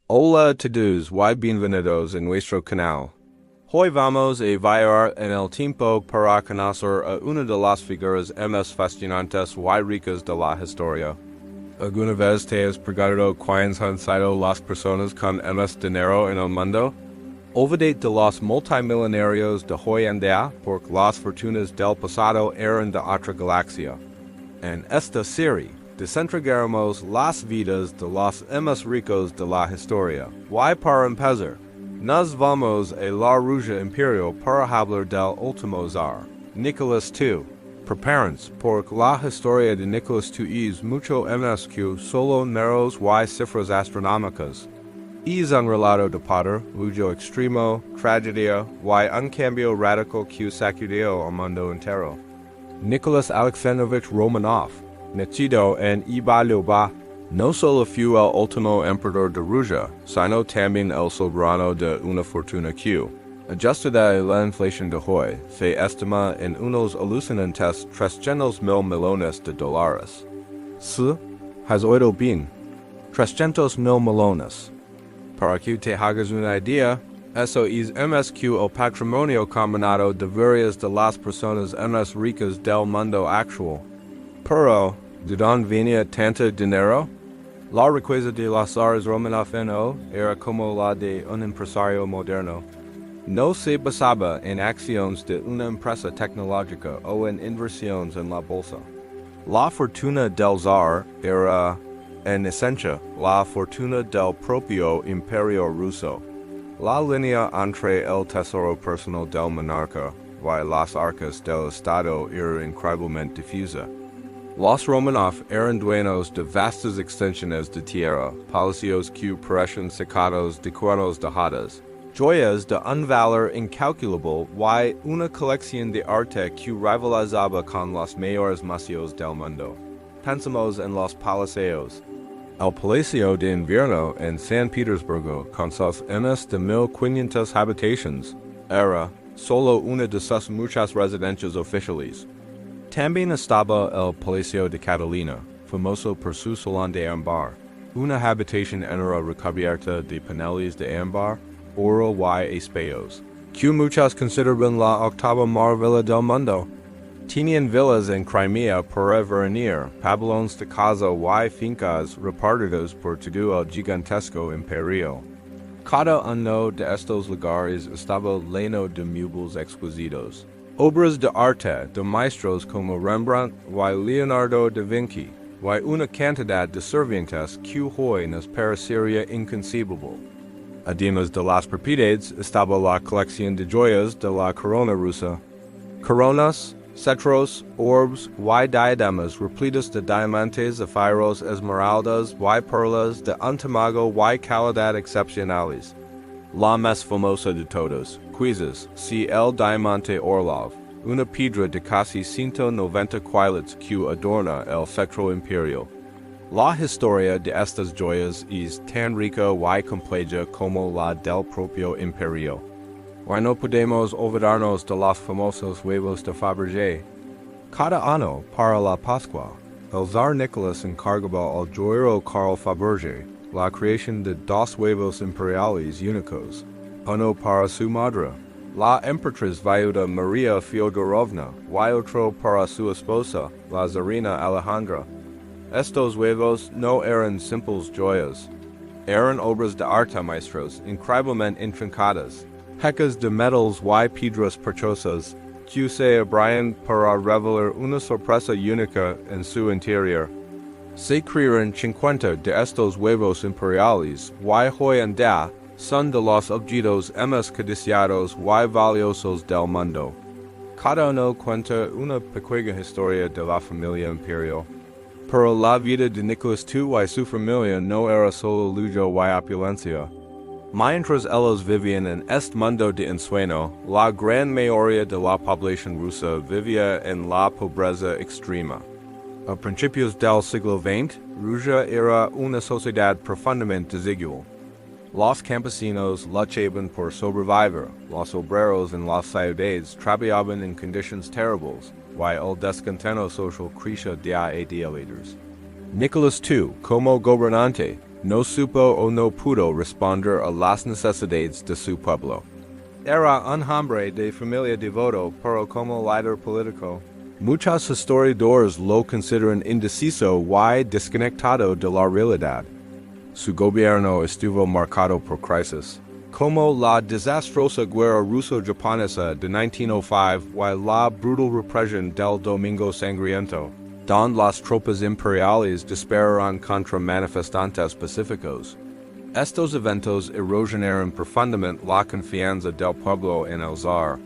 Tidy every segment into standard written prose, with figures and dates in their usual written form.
Hola todos y bienvenidos a nuestro canal. Hoy vamos a ver en el tiempo para conocer a una de las figuras más fascinantes y ricas de la historia. ¿Alguna vez te has preguntado quiénes han sido las personas con más dinero en el mundo? Olvidate de los multimillonarios de hoy en día porque las fortunas del pasado eran de otra galaxia. En esta serie, desentrañaremos las vidas de los más ricos de la historia. Y para empezar, nos vamos a la Rusia Imperial para hablar del último Zar, Nicolas II. Prepárense porque la historia de Nicolas II es mucho más que solo números y cifras astronómicas. Es un relato de poder, lujo extremo, tragedia y un cambio radical que sacudió al mundo entero. Nicholas Alexandrovich Romanov, nacido en Ibalyova, no solo fue el último emperador de Rusia, sino también el soberano de una fortuna que, ajustada a la inflación de hoy, se estima en unos alucinantes 300,000 millones de dólares. Sí, has oído bien, 300,000 millones. Para que te hagas una idea, eso es más que el patrimonio combinado de varias de las personas más ricas del mundo actual. Pero, ¿de dónde venía tanto dinero? La riqueza de los zares Romanov era como la de un empresario moderno. No se basaba en acciones de una empresa tecnológica o en inversiones en la bolsa. La fortuna del zar era, en esencia, la fortuna del propio imperio ruso. La línea entre el tesoro personal del monarca y las arcas del Estado era increíblemente difusa. Los Romanov eran dueños de vastas extensiones de tierra, palacios que parecían sacados de cuernos de hadas, joyas de un valor incalculable y una colección de arte que rivalizaba con los mejores museos del mundo. Pensemos en los palacios. El Palacio de Invierno en San Petersburgo, con sus más de 1,500 habitaciones, era solo una de sus muchas residencias oficiales. También estaba el Palacio de Catalina, famoso por su salón de ámbar, una habitación entera recubierta de paneles de ámbar, oro y espejos, que muchos consideran la octava maravilla del mundo. Tenían villas en Crimea para venir, pabellones de casa y fincas repartidos por todo el gigantesco imperio. Cada uno de estos lugares estaba lleno de muebles exquisitos, obras de arte de maestros como Rembrandt y Leonardo da Vinci, y una cantidad de sirvientes que hoy nos parecería inconcebible. Además de las propiedades estaba la colección de joyas de la corona rusa. Coronas, cetros, orbes y diademas repletas de diamantes, zafiros, esmeraldas y perlas de un tamaño y calidad excepcionales. La más famosa de todas, quizás, si el diamante Orlov, una piedra de casi 190 quilates que adorna el cetro imperial. La historia de estas joyas es tan rica y compleja como la del propio imperio. Y no podemos olvidarnos de los famosos huevos de Fabergé. Cada año, para la Pascua, el Zar Nicolas encargaba al joyero Carl Fabergé la creación de 2 huevos imperiales únicos, uno para su madre, la emperatriz viuda María Fyodorovna, y otro para su esposa, la zarina Alejandra. Estos huevos no eran simples joyas, eran obras de arte maestros increíblemente intrincadas, hecas de metals y piedras preciosas, que se abrían para revelar una sorpresa única en su interior. Se crearon 50 de estos huevos imperiales y hoy en día son de los objetos más codiciados y valiosos del mundo. Cada uno cuenta una pequeña historia de la familia imperial. Pero la vida de Nicolas II y su familia no era solo lujo y opulencia. Mientras ellos vivían en este mundo de ensueño, la gran mayoría de la población rusa vivía en la pobreza extrema. A principios del siglo XX, Rusia era una sociedad profundamente desigual. Los campesinos luchaban por sobrevivir, los obreros en las ciudades trabajaban en condiciones terribles, y el descontento social crecía día a día. Nicolas II, como gobernante, No supo o no pudo responder a las necesidades de su pueblo. Era un hombre de familia devoto, pero como líder político. Muchos historiadores lo consideran indeciso y desconectado de la realidad. Su gobierno estuvo marcado por crisis, como la desastrosa guerra ruso-japonesa de 1905 y la brutal represión del Domingo Sangriento, donde las tropas imperiales dispararon contra manifestantes pacíficos. Estos eventos erosionaron profundamente la confianza del pueblo en el zar.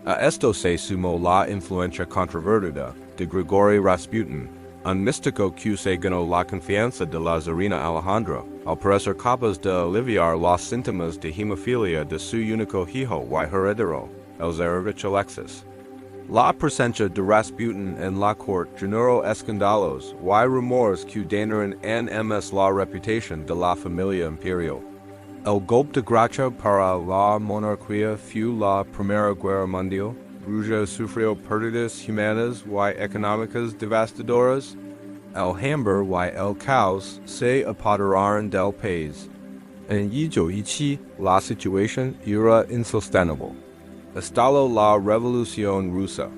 A esto se sumó la influencia controvertida de Grigory Rasputin, un místico que se ganó la confianza de la zarina Alejandra, al parecer capaz de aliviar los síntomas de hemofilia de su único hijo y heredero, el zarevich Alexis. La presencia de Rasputin en la corte generó escándalos y rumores que dañaron NMS la reputación de la familia imperial. El golpe de gracia para la monarquía fue la Primera Guerra Mundial. Rusia sufrió pérdidas humanas y económicas devastadoras. El hambre y el caos se apoderaron del país. En 1917, la situación era insostenible. Estalló la Revolución Rusa.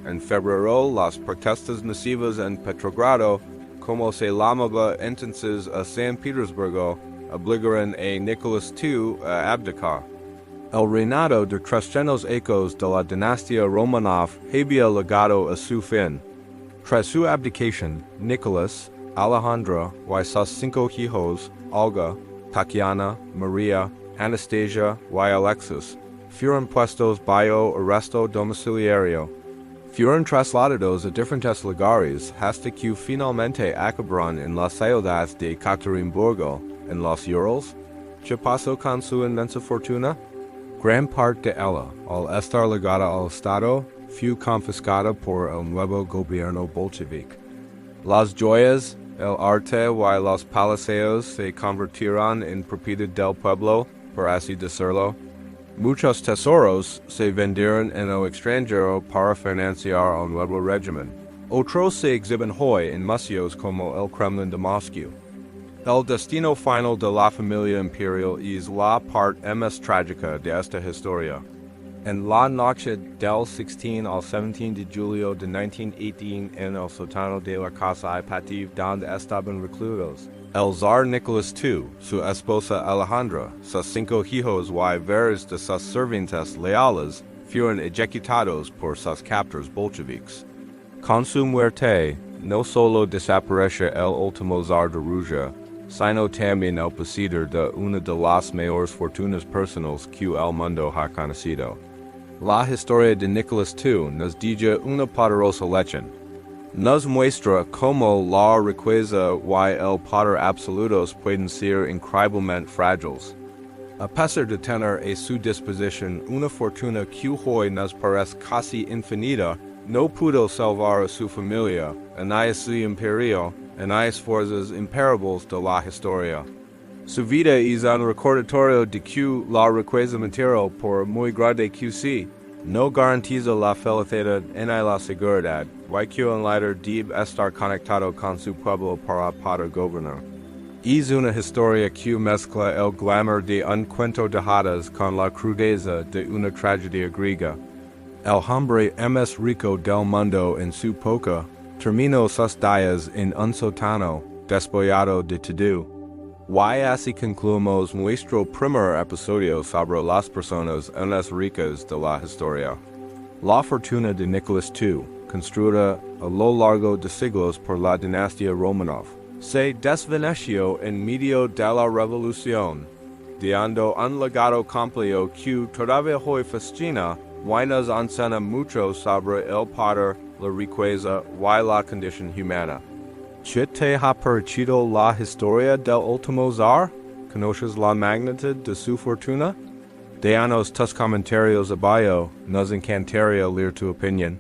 En febrero, las protestas masivas en Petrogrado, como se llamaba entonces a San Petersburgo, obligaron a Nicolas II a abdicar. El reinado de 300 ecos de la dinastía Romanov había llegado a su fin. Tras su abdicación, Nicolas, Alejandra y sus 5 hijos, Olga, Tatiana, María, Anastasia y Alexis, fueron puestos bajo arresto domiciliario. Fueron trasladados a diferentes lugares hasta que finalmente acabaron en las ciudades de Ekaterimburgo, en los Urals. ¿Qué pasó con su inmensa fortuna? Gran parte de ella, al estar ligada al Estado, fue confiscada por el nuevo gobierno bolchevique. Las joyas, el arte y los palacios se convirtieron en propiedad del pueblo, por así decirlo. Muchos tesoros se vendieron en el extranjero para financiar el nuevo régimen. Otros se exhiben hoy en museos como el Kremlin de Moscú. El destino final de la familia imperial es la parte más trágica de esta historia. En la noche del 16 al 17 de julio de 1918 en el sótano de la casa Ipativ donde estaban recluidos, el Zar Nicolas II, su esposa Alejandra, sus 5 hijos y varios de sus sirvientes leales fueron ejecutados por sus captores bolcheviques. Con su muerte, no solo desaparece el último zar de Rusia, sino también el poseedor de una de las mayores fortunas personales que el mundo ha conocido. La historia de Nicolas II nos dice una poderosa lección. Nos muestra cómo la riqueza y el poder absolutos pueden ser increíblemente frágiles. A pesar de tener a su disposición una fortuna que hoy nos parece casi infinita, no pudo salvar a su familia, ni a su imperio, ni a las fuerzas imparables de la historia. Su vida es un recordatorio de que la riqueza material, por muy grande que sea, no garantiza la felicidad ni la seguridad, y que un líder debe estar conectado con su pueblo para poder gobernar. Es una historia que mezcla el glamour de un cuento de hadas con la crudeza de una tragedia griega. El hombre más rico del mundo en su época terminó sus días en un sótano despollado de todo. Y así concluimos nuestro primer episodio sobre las personas más ricas de la historia. La fortuna de Nicolas II, construida a lo largo de siglos por la dinastía Romanov, se desvaneció en medio de la revolución, dejando un legado complejo que todavía hoy fascina y nos enseña mucho sobre el poder, la riqueza y la condición humana. ¿Qué te ha parecido la historia del último zar? ¿Conoces la magnitud de su fortuna? Déjanos tus comentarios abajo, nos encantaría leer tu opinión.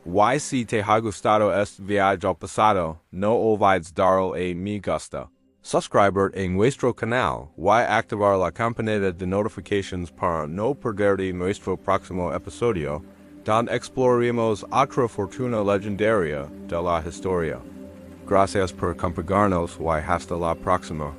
Y si te ha gustado este viaje al pasado, no olvides darle a me gusta, suscribir a nuestro canal y activar la campanita de notifications para no perderte nuestro próximo episodio, donde exploraremos otra fortuna legendaria de la historia. Gracias por acompañarnos y hasta la próxima.